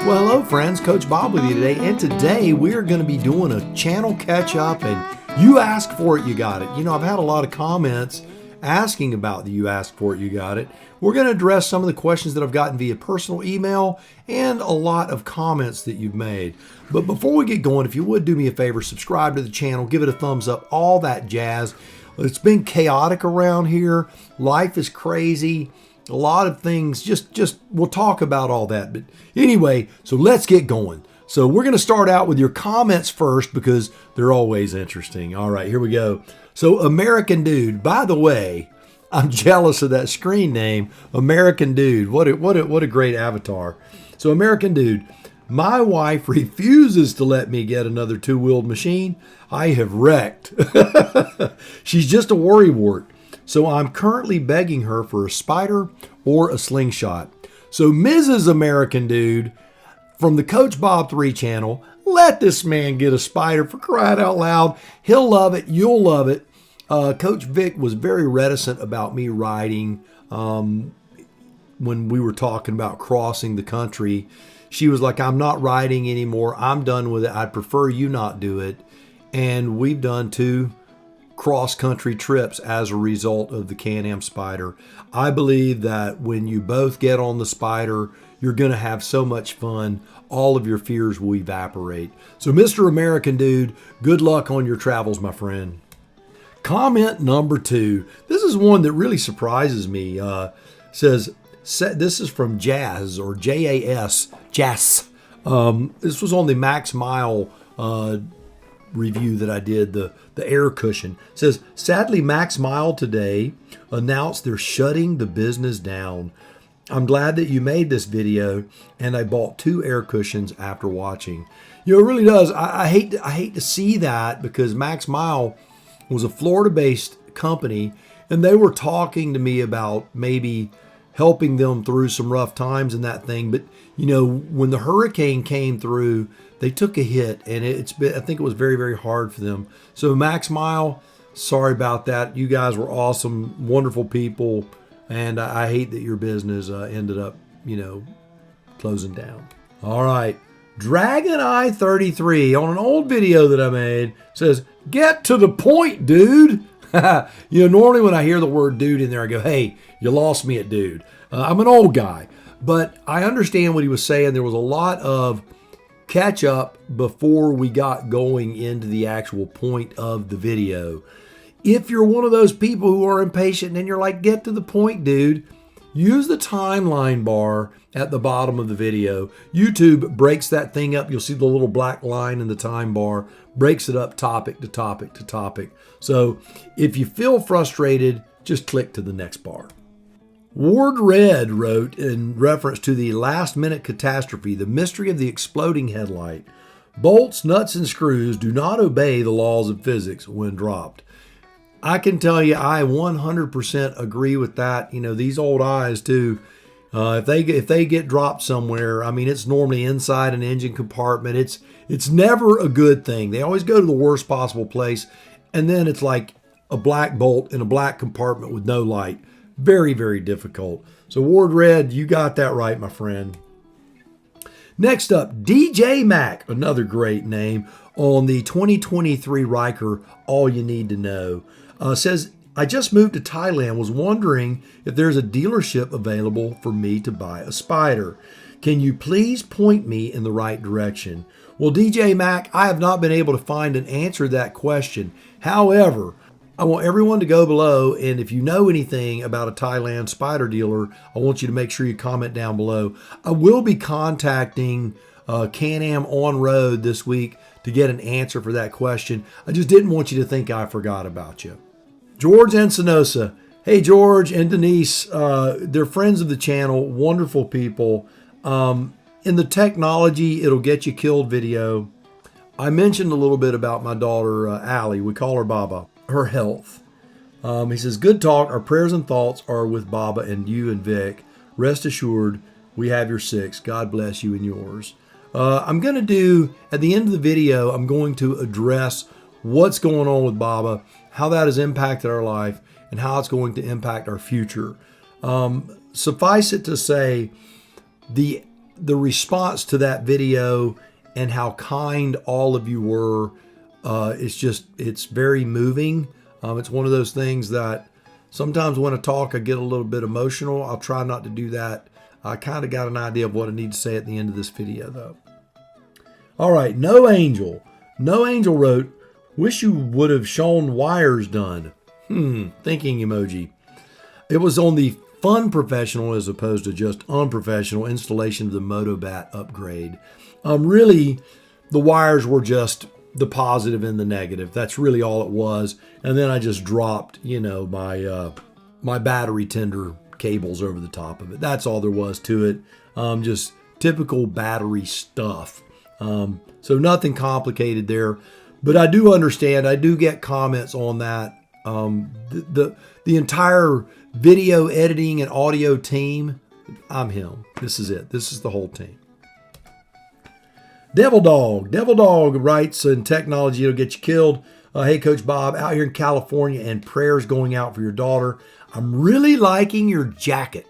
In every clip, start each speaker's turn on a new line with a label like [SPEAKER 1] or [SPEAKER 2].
[SPEAKER 1] Well, hello friends, Coach Bob with you today, and today we're going to be doing a channel catch up, and you asked for it, you got it. You know, I've had a lot of comments asking about the you asked for it, you got it. We're going to address some of the questions that I've gotten via personal email and a lot of comments that you've made. But before we get going, if you would do me a favor, subscribe to the channel, give it a thumbs up, all that jazz. It's been chaotic around here. Life is crazy. A lot of things, just we'll talk about all that. But anyway, so let's get going. So we're going to start out with your comments first because they're always interesting. All right, here we go. So American Dude, by the way, I'm jealous of that screen name, American Dude. What a great avatar. So American Dude, my wife refuses to let me get another two-wheeled machine. I have wrecked. She's just a worrywart. So I'm currently begging her for a Spyder or a Slingshot. So Mrs. American Dude, from the Coach Bob 3 channel, let this man get a Spyder, for crying out loud. He'll love it. You'll love it. Coach Vic was very reticent about me riding when we were talking about crossing the country. She was like, I'm not riding anymore. I'm done with it. I'd prefer you not do it. And we've done 2 cross-country trips as a result of the CanAm Spyder. I believe that when you both get on the Spyder, you're going to have so much fun, all of your fears will evaporate. So Mr. American Dude, good luck on your travels, my friend. Comment number 2. This is one that really surprises me. Says, this is from Jazz, or J-A-S, Jazz. This was on the Max Mile review that I did, the air cushion. It says, sadly, Max Mile today announced they're shutting the business down. I'm glad that you made this video, and I bought 2 air cushions after watching. You know, it really does. I hate to see that, because Max Mile was a Florida-based company, and they were talking to me about maybe helping them through some rough times and that thing. But, you know, when the hurricane came through, they took a hit, and I think it was very, very hard for them. So Max Mile, sorry about that. You guys were awesome, wonderful people, and I hate that your business ended up, you know, closing down. All right. Dragon Eye 33 on an old video that I made says, get to the point, dude. You know, normally when I hear the word dude in there, I go, hey, you lost me at dude. I'm an old guy, but I understand what he was saying. There was a lot of catch up before we got going into the actual point of the video. If you're one of those people who are impatient and you're like, get to the point, dude, use the timeline bar at the bottom of the video. YouTube breaks that thing up. You'll see the little black line in the time bar, breaks it up topic to topic to topic. So if you feel frustrated, just click to the next bar. Ward Red wrote in reference to the last-minute catastrophe, the mystery of the exploding headlight. Bolts, nuts, and screws do not obey the laws of physics when dropped. I can tell you I 100% agree with that. You know, these old eyes too, if they get dropped somewhere, I mean, it's normally inside an engine compartment. It's never a good thing. They always go to the worst possible place, and then it's like a black bolt in a black compartment with no light. Very, very difficult. So Ward Red, you got that right, my friend. Next up, DJ Mac, another great name, on the 2023 Riker All You Need to Know. Says, I just moved to Thailand, was wondering if there's a dealership available for me to buy a Spyder. Can you please point me in the right direction? Well, DJ Mac, I have not been able to find an answer to that question. However, I want everyone to go below, and if you know anything about a Thailand Spyder dealer, I want you to make sure you comment down below. I will be contacting CanAm on road this week to get an answer for that question. I just didn't want you to think I forgot about you. George Encinosa. Hey, George and Denise. They're friends of the channel, wonderful people. In the technology, it'll get you killed video, I mentioned a little bit about my daughter, Allie. We call her Baba. Her health. He says, good talk. Our prayers and thoughts are with Baba and you and Vic. Rest assured, we have your 6. God bless you and yours. I'm going to do, at the end of the video, I'm going to address what's going on with Baba, how that has impacted our life, and how it's going to impact our future. Suffice it to say, the the response to that video and how kind all of you were, it's very moving. It's one of those things that sometimes when I talk, I get a little bit emotional. I'll try not to do that. I kind of got an idea of what I need to say at the end of this video, though. All right, No Angel. No Angel wrote, wish you would have shown wires done. Thinking emoji. It was on the fun professional as opposed to just unprofessional installation of the Motobat upgrade. Really, the wires were just the positive and the negative. That's really all it was. And then I just dropped, my battery tender cables over the top of it. That's all there was to it. Just typical battery stuff. So nothing complicated there. But I do understand. I do get comments on that. The entire video editing and audio team, I'm him. This is it. This is the whole team. Devil Dog writes, in technology, it'll get you killed. Hey, Coach Bob, out here in California, and prayers going out for your daughter. I'm really liking your jacket.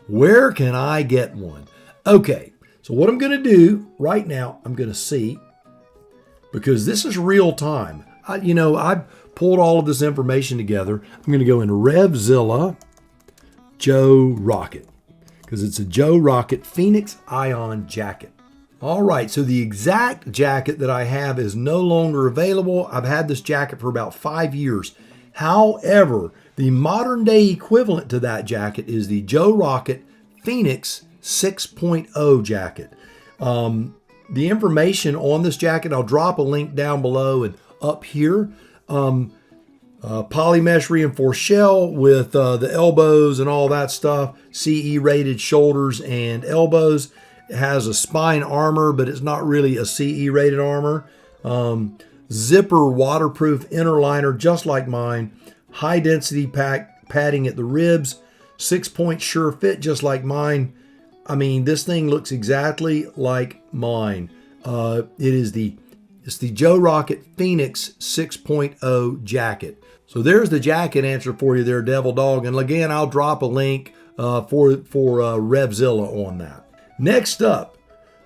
[SPEAKER 1] Where can I get one? Okay, so what I'm going to do right now, I'm going to see, because this is real time. I pulled all of this information together. I'm going to go in RevZilla Joe Rocket, because it's a Joe Rocket Pheonix Ion jacket. All right, so the exact jacket that I have is no longer available. I've had this jacket for about 5 years. However, the modern day equivalent to that jacket is the Joe Rocket Pheonix 6.0 jacket. The information on this jacket, I'll drop a link down below and up here. Polymesh reinforced shell with the elbows and all that stuff. CE rated shoulders and elbows. It has a spine armor, but it's not really a CE rated armor. Zipper waterproof inner liner, just like mine. High density padding at the ribs. 6-point sure fit, just like mine. I mean, this thing looks exactly like mine. It's the Joe Rocket Pheonix 6.0 jacket. So there's the jacket answer for you there, Devil Dog. And again, I'll drop a link for RevZilla on that. Next up,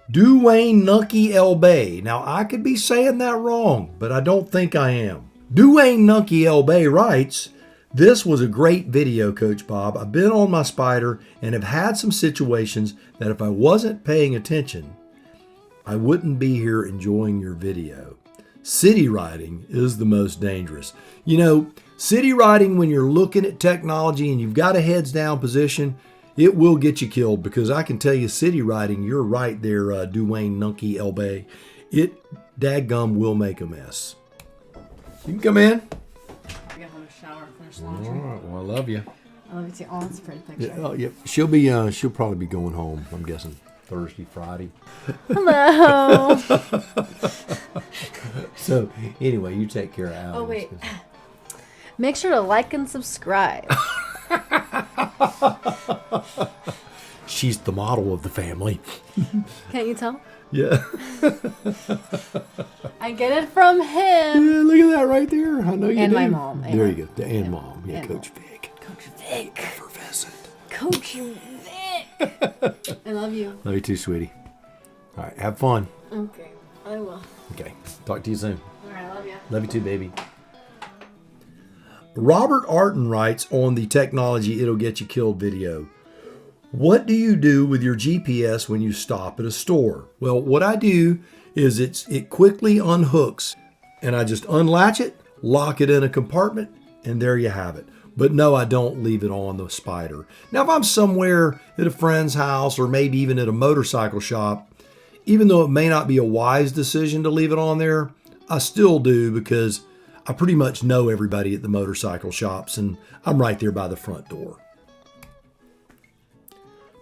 [SPEAKER 1] Dwayne Nucky El Bay. Now, I could be saying that wrong, but I don't think I am. Dwayne Nucky El Bay writes, this was a great video, Coach Bob. I've been on my Spyder and have had some situations that if I wasn't paying attention, I wouldn't be here enjoying your video. City riding is the most dangerous. City riding, when you're looking at technology and you've got a heads down position, it will get you killed, because I can tell you, city riding, you're right there, Dwayne Nucky El Bay. It dadgum will make a mess. You can come in.
[SPEAKER 2] I gotta have a shower and finish laundry.
[SPEAKER 1] All right, well, I love you.
[SPEAKER 2] I love you too. Oh, that's a pretty picture.
[SPEAKER 1] Yeah, yeah. She'll probably be going home, I'm guessing, Thursday, Friday.
[SPEAKER 2] Hello.
[SPEAKER 1] So, anyway, you take care of Alex.
[SPEAKER 2] Oh, wait. Make sure to like and subscribe.
[SPEAKER 1] She's the model of the family.
[SPEAKER 2] Can't you tell?
[SPEAKER 1] Yeah.
[SPEAKER 2] I get it from him.
[SPEAKER 1] Yeah, look at that right there. I know you
[SPEAKER 2] And
[SPEAKER 1] do.
[SPEAKER 2] my mom.
[SPEAKER 1] There you go. And mom. Yeah,
[SPEAKER 2] And
[SPEAKER 1] Coach
[SPEAKER 2] mom.
[SPEAKER 1] Vic.
[SPEAKER 2] Coach Vic.
[SPEAKER 1] Effervescent.
[SPEAKER 2] Coach Vic. I love you.
[SPEAKER 1] Love you too, sweetie. All right, have fun.
[SPEAKER 2] Okay, I will.
[SPEAKER 1] Okay, talk to you soon.
[SPEAKER 2] All right, I love you.
[SPEAKER 1] Love you too, baby. Robert Arton writes on the Technology It'll Get You Killed video, what do you do with your GPS when you stop at a store? Well, what I do is it quickly unhooks, and I just unlatch it, lock it in a compartment, and there you have it. But no, I don't leave it on the Spyder. Now, if I'm somewhere at a friend's house or maybe even at a motorcycle shop, even though it may not be a wise decision to leave it on there, I still do, because I pretty much know everybody at the motorcycle shops, and I'm right there by the front door.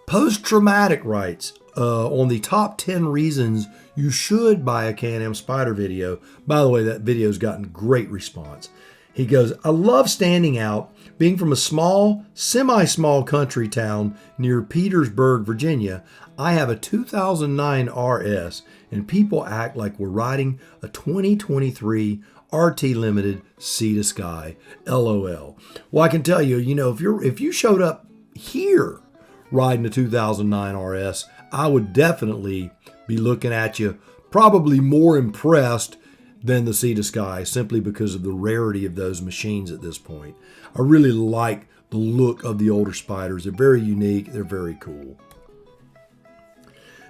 [SPEAKER 1] Post-Traumatic writes, on the top 10 reasons you should buy a CanAm Spyder video. By the way, that video's gotten great response. He goes, I love standing out. Being from a small, semi-small country town near Petersburg, Virginia, I have a 2009 RS, and people act like we're riding a 2023 RT Limited Sea to Sky. LOL. Well, I can tell you, if you showed up here riding a 2009 RS, I would definitely be looking at you probably more impressed than the Sea to Sky, simply because of the rarity of those machines at this point. I really like the look of the older Spyders. They're very unique. They're very cool.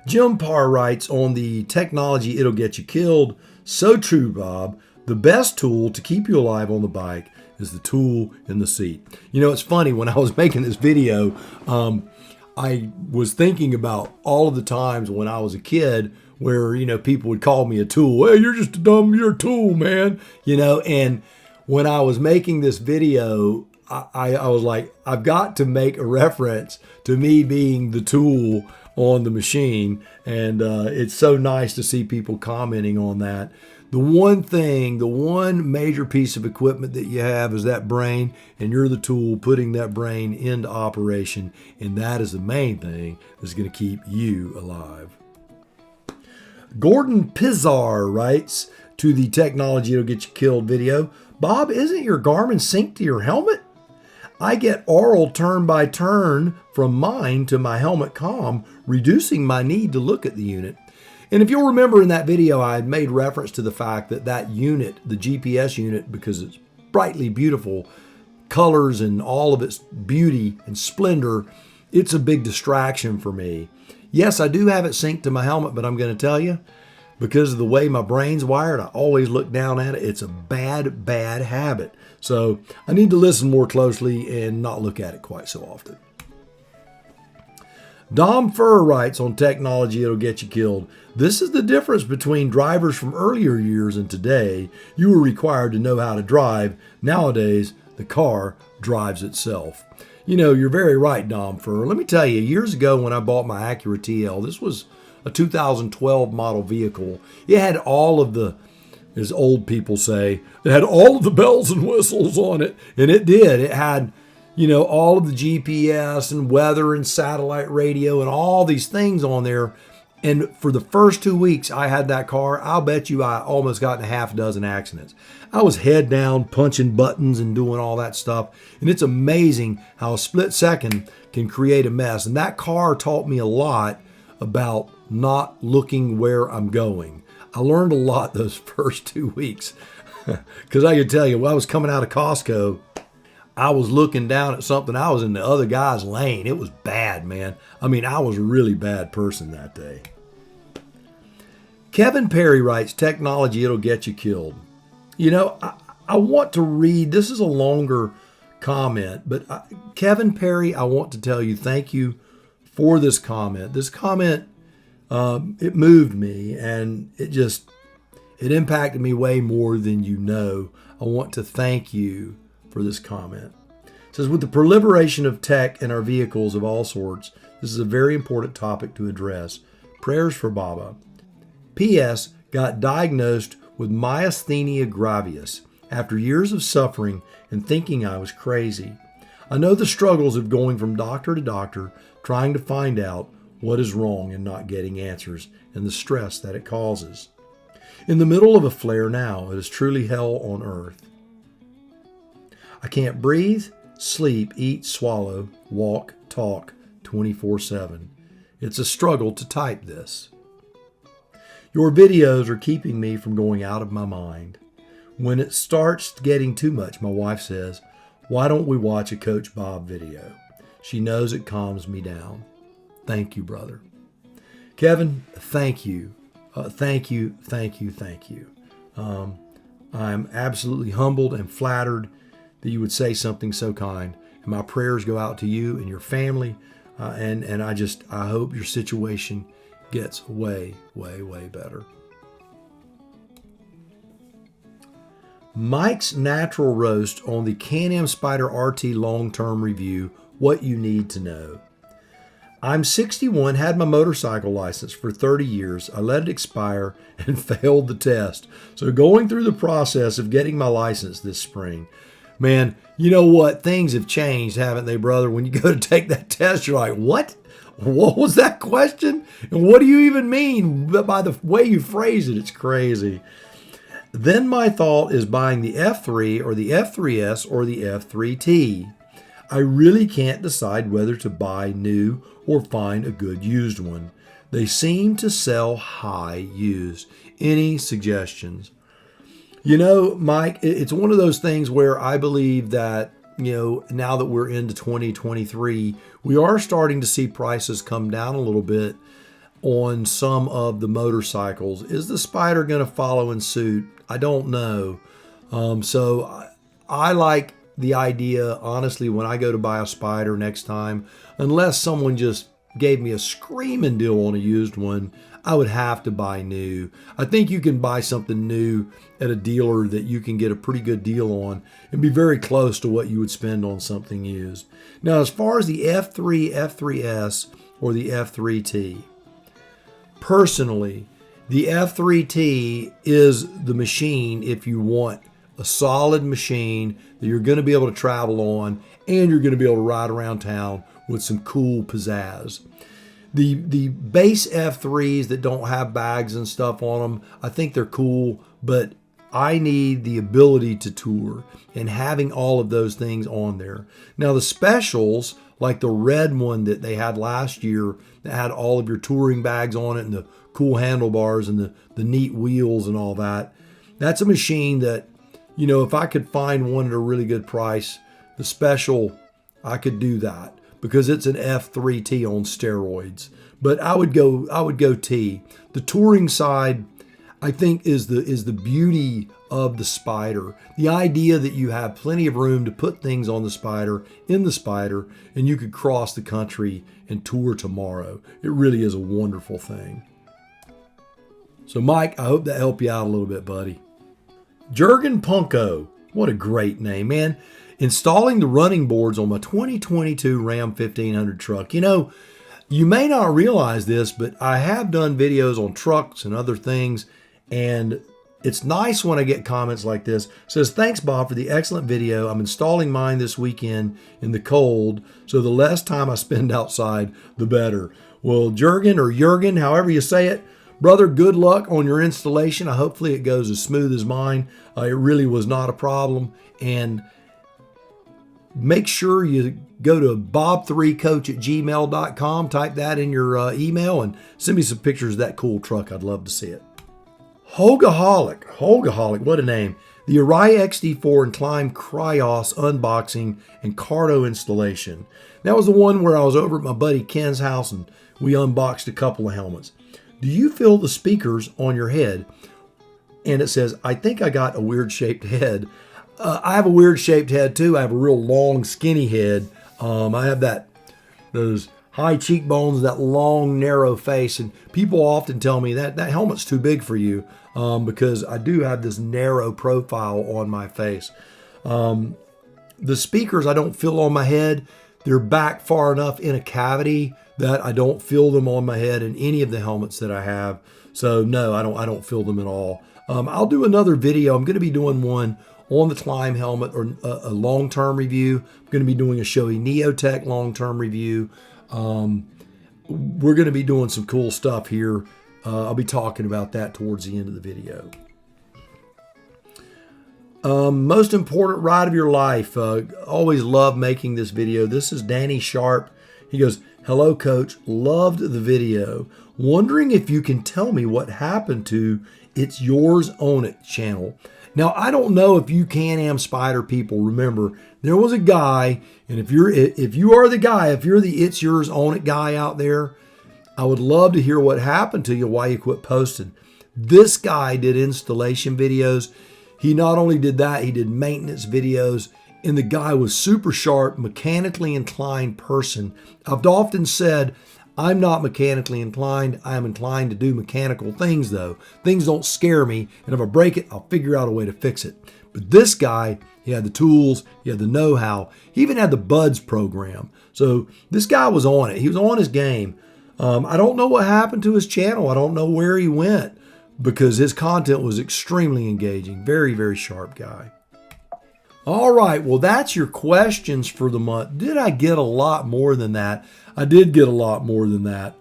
[SPEAKER 1] Jim Parr writes on the technology, it'll get you killed. So true, Bob. The best tool to keep you alive on the bike is the tool in the seat. You know, it's funny, when I was making this video, I was thinking about all of the times when I was a kid where, you know, people would call me a tool. Hey, you're just you're a tool, man. You know, and when I was making this video, I was like, I've got to make a reference to me being the tool on the machine. And it's so nice to see people commenting on that. The one major piece of equipment that you have is that brain, and you're the tool putting that brain into operation. And that is the main thing that's going to keep you alive. Gordon Pizar writes to the technology it'll get you killed video, Bob, isn't your Garmin synced to your helmet? I get aural turn by turn from mine to my helmet comm, reducing my need to look at the unit. And if you'll remember in that video, I had made reference to the fact that that unit, the GPS unit, because it's brightly beautiful colors and all of its beauty and splendor, it's a big distraction for me. Yes, I do have it synced to my helmet, but I'm going to tell you, because of the way my brain's wired, I always look down at it. It's a bad, bad habit. So I need to listen more closely and not look at it quite so often. Dom Furr writes on technology it'll get you killed. This is the difference between drivers from earlier years and today. You were required to know how to drive. Nowadays, the car drives itself. You know, you're very right, Dom Furr. Let me tell you, years ago when I bought my Acura TL, this was a 2012 model vehicle. It had all of the, as old people say, it had all of the bells and whistles on it. And it did. It had, you know, all of the GPS and weather and satellite radio and all these things on there. And for the first 2 weeks I had that car, I'll bet you I almost got in a half dozen accidents. I was head down, punching buttons and doing all that stuff. And it's amazing how a split second can create a mess. And that car taught me a lot about not looking where I'm going. I learned a lot those first 2 weeks. Because I can tell you, when I was coming out of Costco, I was looking down at something. I was in the other guy's lane. It was bad, man. I mean, I was a really bad person that day. Kevin Perry writes, technology, it'll get you killed. You know, I want to read, this is a longer comment, but Kevin Perry, I want to tell you thank you for this comment. This comment, it moved me, and it impacted me way more than you know. I want to thank you for this comment. It says, with the proliferation of tech in our vehicles of all sorts, this is a very important topic to address. Prayers for Baba. P.S. Got diagnosed with myasthenia gravis after years of suffering and thinking I was crazy. I know the struggles of going from doctor to doctor, trying to find out what is wrong and not getting answers, and the stress that it causes. In the middle of a flare now, it is truly hell on earth. I can't breathe, sleep, eat, swallow, walk, talk 24/7. It's a struggle to type this. Your videos are keeping me from going out of my mind. When it starts getting too much, my wife says, why don't we watch a Coach Bob video? She knows it calms me down. Thank you, brother. Kevin, thank you. Thank you. I'm absolutely humbled and flattered that you would say something so kind. And my prayers go out to you and your family. And I hope your situation gets way, way, way better. Mike's Natural Roast on the CanAm Spyder RT long-term review, what you need to know. I'm 61, had my motorcycle license for 30 years. I let it expire and failed the test. So going through the process of getting my license this spring. Man, you know what? Things have changed, haven't they, brother? When you go to take that test, you're like, what? What was that question? And what do you even mean? By the way you phrase it, it's crazy. Then my thought is buying the F3 or the F3S or the F3T. I really can't decide whether to buy new or find a good used one. They seem to sell high used. Any suggestions? You know, Mike, it's one of those things where I believe that, you know, now that we're into 2023, we are starting to see prices come down a little bit on some of the motorcycles. Is the Spyder going to follow in suit? I don't know. So I like the idea, honestly, when I go to buy a Spyder next time, unless someone just gave me a screaming deal on a used one, I would have to buy new. I think you can buy something new at a dealer that you can get a pretty good deal on and be very close to what you would spend on something used. Now, as far as the F3, F3S, or the F3T, personally, the F3T is the machine if you want a solid machine that you're going to be able to travel on and you're going to be able to ride around town with some cool pizzazz. The base F3s that don't have bags and stuff on them, I think they're cool, but I need the ability to tour and having all of those things on there. Now the specials, like the red one that they had last year that had all of your touring bags on it and the cool handlebars and the neat wheels and all that, that's a machine that, you know, if I could find one at a really good price, the special, I could do that because it's an F3T on steroids. But I would go T. The touring side, I think, is the beauty of the Spyder. The idea that you have plenty of room to put things on the Spyder, in the Spyder, and you could cross the country and tour tomorrow. It really is a wonderful thing. So Mike, I hope that helped you out a little bit, buddy. Jurgen Punko, what a great name, man. Installing the running boards on my 2022 Ram 1500 truck. You know, you may not realize this, but I have done videos on trucks and other things, and it's nice when I get comments like this. It says, thanks, Bob, for the excellent video. I'm installing mine this weekend in the cold, so the less time I spend outside, the better. Well, Jurgen, however you say it, brother, good luck on your installation. Hopefully it goes as smooth as mine. It really was not a problem. And make sure you go to bob3coach@gmail.com, type that in your email, and send me some pictures of that cool truck. I'd love to see it. Hogaholic, what a name. The Uriah XD4 and Climb Cryos unboxing and Cardo installation. That was the one where I was over at my buddy Ken's house and we unboxed a couple of helmets. Do you feel the speakers on your head? And it says, I think I got a weird shaped head. I have a weird shaped head too. I have a real long, skinny head. I have those high cheekbones, that long, narrow face. And people often tell me that helmet's too big for you because I do have this narrow profile on my face. The speakers I don't feel on my head. They're back far enough in a cavity that I don't feel them on my head in any of the helmets that I have. So no, I don't feel them at all. I'll do another video. I'm going to be doing one on the Climb helmet, or a long-term review. I'm going to be doing a Shoei Neotech long-term review. We're going to be doing some cool stuff here. I'll be talking about that towards the end of the video. Most important ride of your life. Always love making this video. This is Danny Sharp. He goes, hello, Coach. Loved the video. Wondering if you can tell me what happened to It's Yours Own It channel. Now, I don't know if you CanAm Spyder people remember, there was a guy, and if you are the guy, if you're the It's Yours Own It guy out there, I would love to hear what happened to you, why you quit posting. This guy did installation videos. He not only did that, he did maintenance videos, and the guy was super sharp, mechanically inclined person. I've often said, I'm not mechanically inclined. I am inclined to do mechanical things though. Things don't scare me, and if I break it, I'll figure out a way to fix it. But this guy, he had the tools, he had the know-how, he even had the Buds program. So this guy was on it. He was on his game. I don't know what happened to his channel. I don't know where he went because his content was extremely engaging. Very, very sharp guy. All right, well, that's your questions for the month. Did I get a lot more than that? I did get a lot more than that.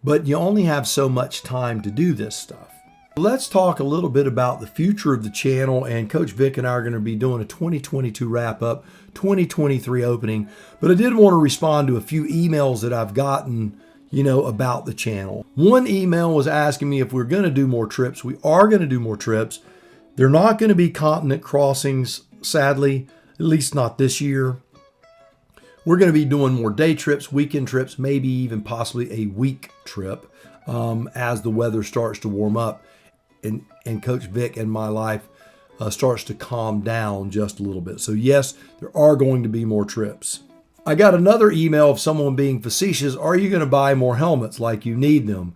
[SPEAKER 1] But you only have so much time to do this stuff. Let's talk a little bit about the future of the channel, and Coach Vic and I are going to be doing a 2022 wrap-up, 2023 opening. But I did want to respond to a few emails that I've gotten, about the channel. One email was asking me if we're going to do more trips. We are going to do more trips. They're not going to be continent crossings, sadly, at least not this year. We're going to be doing more day trips, weekend trips, maybe even possibly a week trip as the weather starts to warm up and Coach Vic and my life starts to calm down just a little bit. So yes, there are going to be more trips. I got another email of someone being facetious. Are you going to buy more helmets like you need them?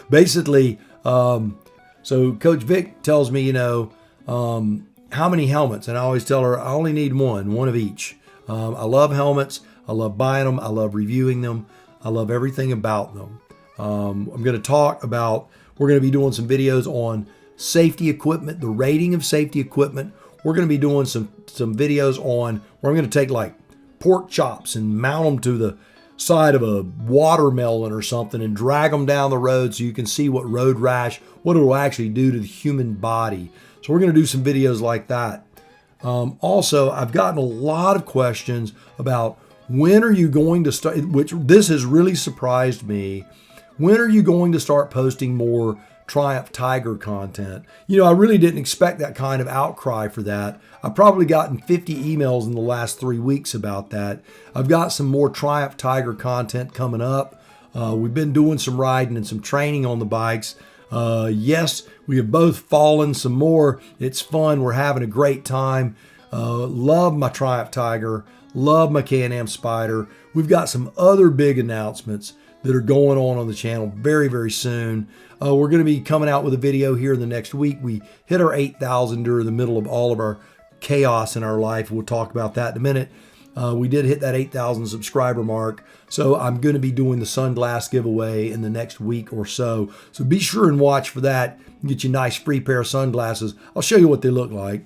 [SPEAKER 1] Basically, so Coach Vic tells me, how many helmets? And I always tell her I only need one of each. I love helmets. I love buying them. I love reviewing them. I love everything about them. I'm going to talk about, we're going to be doing some videos on safety equipment, the rating of safety equipment. We're going to be doing some videos on where I'm going to take like pork chops and mount them to the side of a watermelon or something and drag them down the road so you can see what road rash, what it will actually do to the human body. So we're going to do some videos like that. Also, I've gotten a lot of questions about when are you going to start, which this has really surprised me. When are you going to start posting more Triumph Tiger content? I really didn't expect that kind of outcry for that. I've probably gotten 50 emails in the last 3 weeks about that. I've got some more Triumph Tiger content coming up. We've been doing some riding and some training on the bikes. Yes, we have both fallen some more. It's fun. We're having a great time. Love my Triumph Tiger. Love my CanAm Spyder. We've got some other big announcements that are going on the channel very, very soon. We're going to be coming out with a video here in the next week. We hit our 8,000 during the middle of all of our chaos in our life. We'll talk about that in a minute. We did hit that 8,000 subscriber mark. So I'm going to be doing the sunglass giveaway in the next week or so. So be sure and watch for that. Get you a nice free pair of sunglasses. I'll show you what they look like.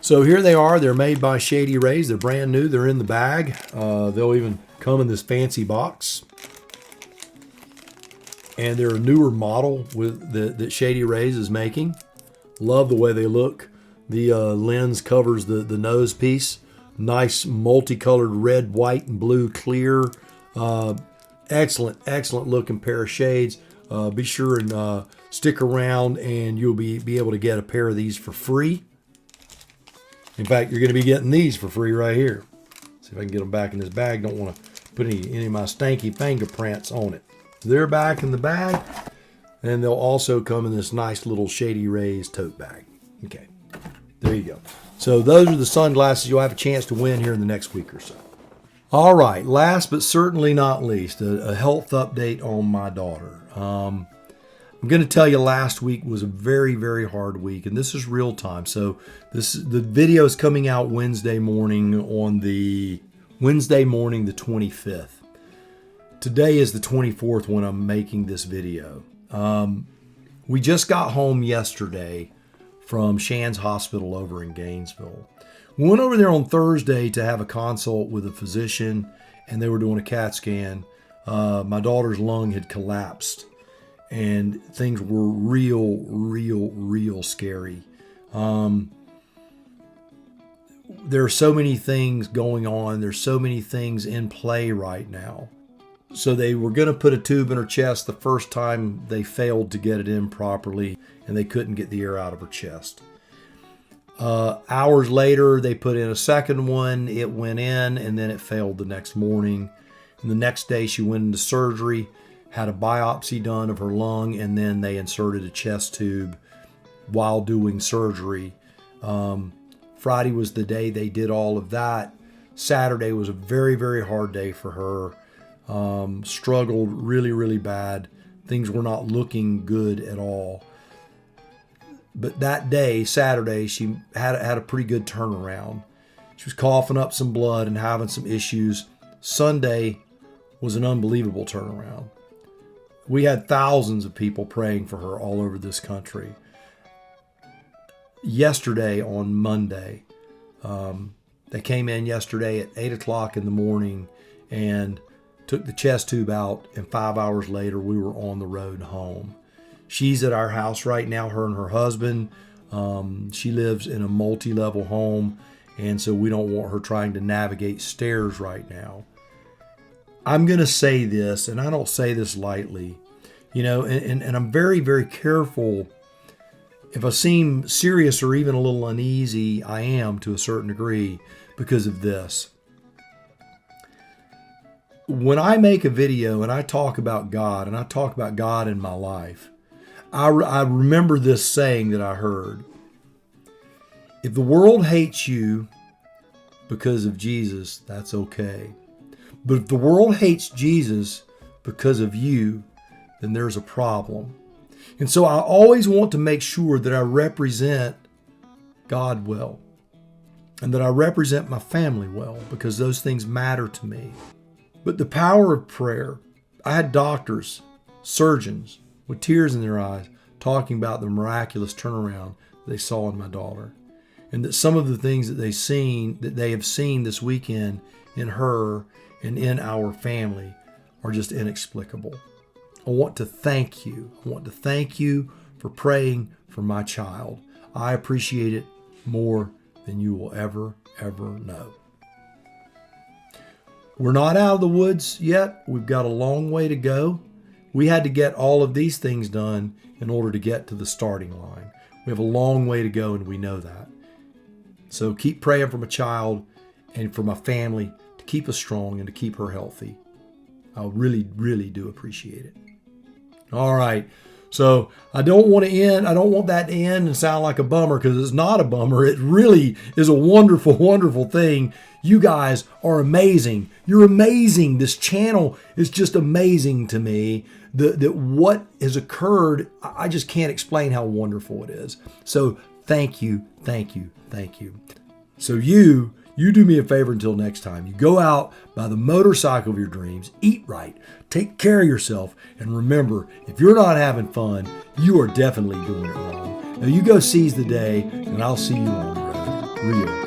[SPEAKER 1] So here they are. They're made by ShadyRays. They're brand new. They're in the bag. They'll even come in this fancy box. And they're a newer model that ShadyRays is making. Love the way they look. The lens covers the nose piece. Nice multicolored red, white, and blue clear. Excellent looking pair of shades. Be sure and stick around and you'll be able to get a pair of these for free. In fact, you're going to be getting these for free right here. See if I can get them back in this bag. Don't want to put any of my stanky fingerprints on it. They're back in the bag, and they'll also come in this nice little ShadyRays tote bag. Okay, there you go. So those are the sunglasses you'll have a chance to win here in the next week or so. All right, last but certainly not least, a health update on my daughter. I'm going to tell you last week was a very, very hard week, and this is real time. So the video is coming out Wednesday morning the 25th. Today is the 24th when I'm making this video. We just got home yesterday from Shands Hospital over in Gainesville. We went over there on Thursday to have a consult with a physician, and they were doing a CAT scan. My daughter's lung had collapsed, and things were real scary. There are so many things going on. There's so many things in play right now. So they were going to put a tube in her chest the first time. They failed to get it in properly, and they couldn't get the air out of her chest. Hours later, they put in a second one. It went in, and then it failed the next morning. And the next day, she went into surgery, had a biopsy done of her lung, and then they inserted a chest tube while doing surgery. Friday was the day they did all of that. Saturday was a very, very hard day for her. Struggled really bad. Things were not looking good at all. But that day, Saturday, she had a pretty good turnaround. She was coughing up some blood and having some issues. Sunday was an unbelievable turnaround. We had thousands of people praying for her all over this country. Yesterday, on Monday, they came in yesterday at 8 o'clock in the morning and took the chest tube out, and 5 hours later, we were on the road home. She's at our house right now, her and her husband. She lives in a multi-level home, and so we don't want her trying to navigate stairs right now. I'm going to say this, and I don't say this lightly, you know, and I'm very, very careful. If I seem serious or even a little uneasy, I am to a certain degree because of this. When I make a video and I talk about God and I talk about God in my life, I remember this saying that I heard. If the world hates you because of Jesus, that's okay. But if the world hates Jesus because of you, then there's a problem. And so I always want to make sure that I represent God well and that I represent my family well, because those things matter to me. But the power of prayer, I had doctors, surgeons with tears in their eyes talking about the miraculous turnaround they saw in my daughter, and that some of the things that they have seen this weekend in her and in our family are just inexplicable. I want to thank you. I want to thank you for praying for my child. I appreciate it more than you will ever know. We're not out of the woods yet. We've got a long way to go. We had to get all of these things done in order to get to the starting line. We have a long way to go, and we know that. So keep praying for my child and for my family to keep us strong and to keep her healthy. I really, really do appreciate it. All right. So I don't want that to end and sound like a bummer, because it's not a bummer. It really is a wonderful, wonderful thing. You guys are amazing. You're amazing. This channel is just amazing to me. That what has occurred, I just can't explain how wonderful it is. So thank you, thank you, thank you. So you do me a favor until next time. You go out, buy the motorcycle of your dreams, eat right, take care of yourself, and remember, if you're not having fun, you are definitely doing it wrong. Now you go seize the day, and I'll see you on the road. Real.